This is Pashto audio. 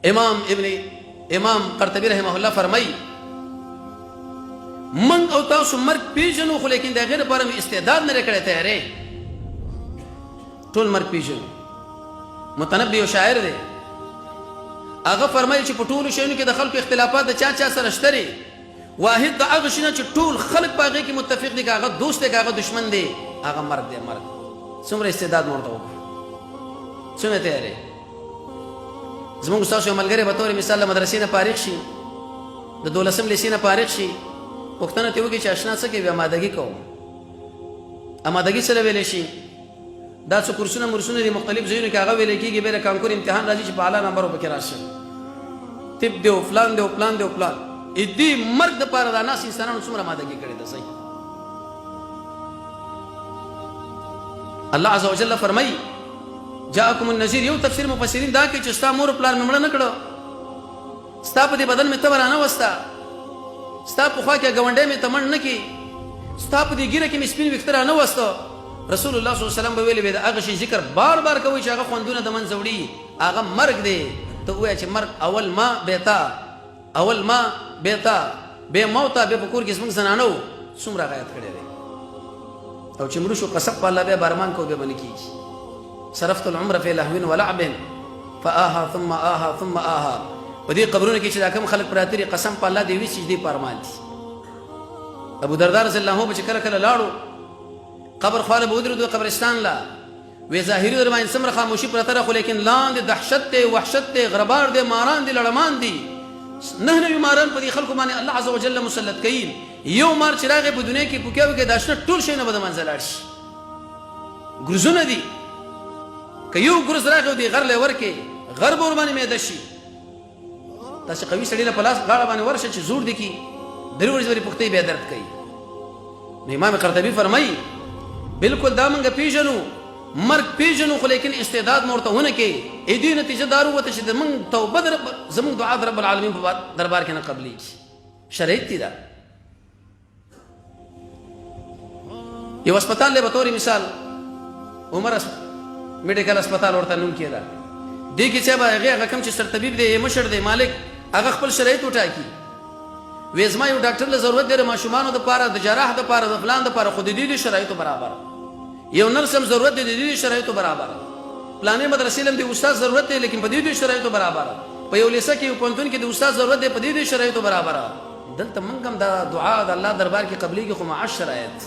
امام قرطبي رحمه الله فرمای من او تاسو مرګ پیژنو خو لیکن د غیر لپاره استعداد نه کړی تیارې ټول مرګ پیژنو. متنبي او شاعر دی هغه فرمایي چې په ټولو شیانو کې د خلکو اختلافات د چا سره شته واحد د هغه شي نه چې ټول خلک په هغې کې متفق دي که هغه دوست دی که هغه دشمن دی هغه مرګ دی. مرګ څومره استعداد مو ورته وکړو څومره تیارې. زمونږ ستاسو یو ملګری به طور مثال له مدرسې نه فارغ شي د 12 لیسې نه فارغ شي پوښتنه ترې وکړي چې اشنا څه کوي امادګي کوم امادګي سره ویلی شي دا څه کورسونه مرسونه دي مختلف ځایونو کې هغه ویلی کېږي بیا د کانکور امتحان راځي چې په اعلی نمبر به پکې راشي طب دی او فلان دی او پلان دی او پلان دې مرګ دپاره دا ناس انسانانو څومره امادګي کړې ده. صحیح الله عز وجل فرمایي جاءکم النذیر. یو تفسیر مفسرین دا کوي چې ستا مور پلار مې مړه نه کړه ستا په دې بدن مې تبه رانه وسته ستا په خوا کې ګاونډی مې تمڼ نه کړي ستا په دې ږیره کې مې سپین ویښته رانه وسته. رسول الله صلی الله علیه وسلم به ویلي وي د هغه شي ذکر بار بار کوئ چې هغه خوندونه د منځه وړي هغه مرګ دی. ته ووایه چې مرګ اول ما بیتا بې موته بیا په کور کې زموږ زنانه وو څومره غایت کړی دی او چې مړه شو قسم په الله بیا بارمان کو بیا به نه کېږي. صرفت العمر في لهو ولعب فآها ثم آها ثم آها. په دې قبرونو کې چې دا کوم خلک پراته دي قسم په الله د یوې سجدې په ارمان دي. ابو دردار رضی الله عنه به چې کله کله لاړو قبر خواله به ودرېدو قبرستان له وی ظاهري در باندې څومره خاموشي پرته ده خو لیکن لاندې دهشت دی وحشت دی غربار دی ماران دی لړمان دي 9 ماران په دې خلکو باندې الله عز وجل مسلط کوي. یو مار چې راغی په دنیا کې پوکیا وکړي دا شنه ټول شی نه به د منځه لاړ شي ګرزونه دي که یو ګرز راغی او دې غر لی ورکې غر به ورباندې میده شي. داسې قوي سړي له په لاس غاړه باندې ورشه چې زور دي کي 3 ورځې ورې پوښتې بیا درد کوي. نو امام قرطبي فرمایي بالکل دا موږ پیژنو مرګ پیژنو خو لیکن استعداد مو ورته ونه کې دې نتیجه دا وروته چې زموږ توبه زموږ دعا د رب العالمین په دربار کې نه قبلېږي. شرایط دي دا یو هسپتال دی به طور مثال عمر میډیکل هسپتال ورته نوم کېده دې کې چې به هغه کوم چې سرطبیب دی مشر دی مالک هغه خپل شرایط وټاکي وایي زما یو ډاکټر له ضرورت دی د ماشومانو دپاره د جراح دپاره د فلان دپاره خو د دې شرایطو برابر یو نرس هم ضرورت دی د دې شرایطو برابر پلانې مدرسې هم د استاد ضرورت دی لیکن په دې شرایطو برابر په یو لیسه کې یو پوهنتون کې د استاد ضرورت دی په دې شرایطو برابر. دلته موږ هم دا دعا د الله دربار کې قبلېږي خو مع الشرایط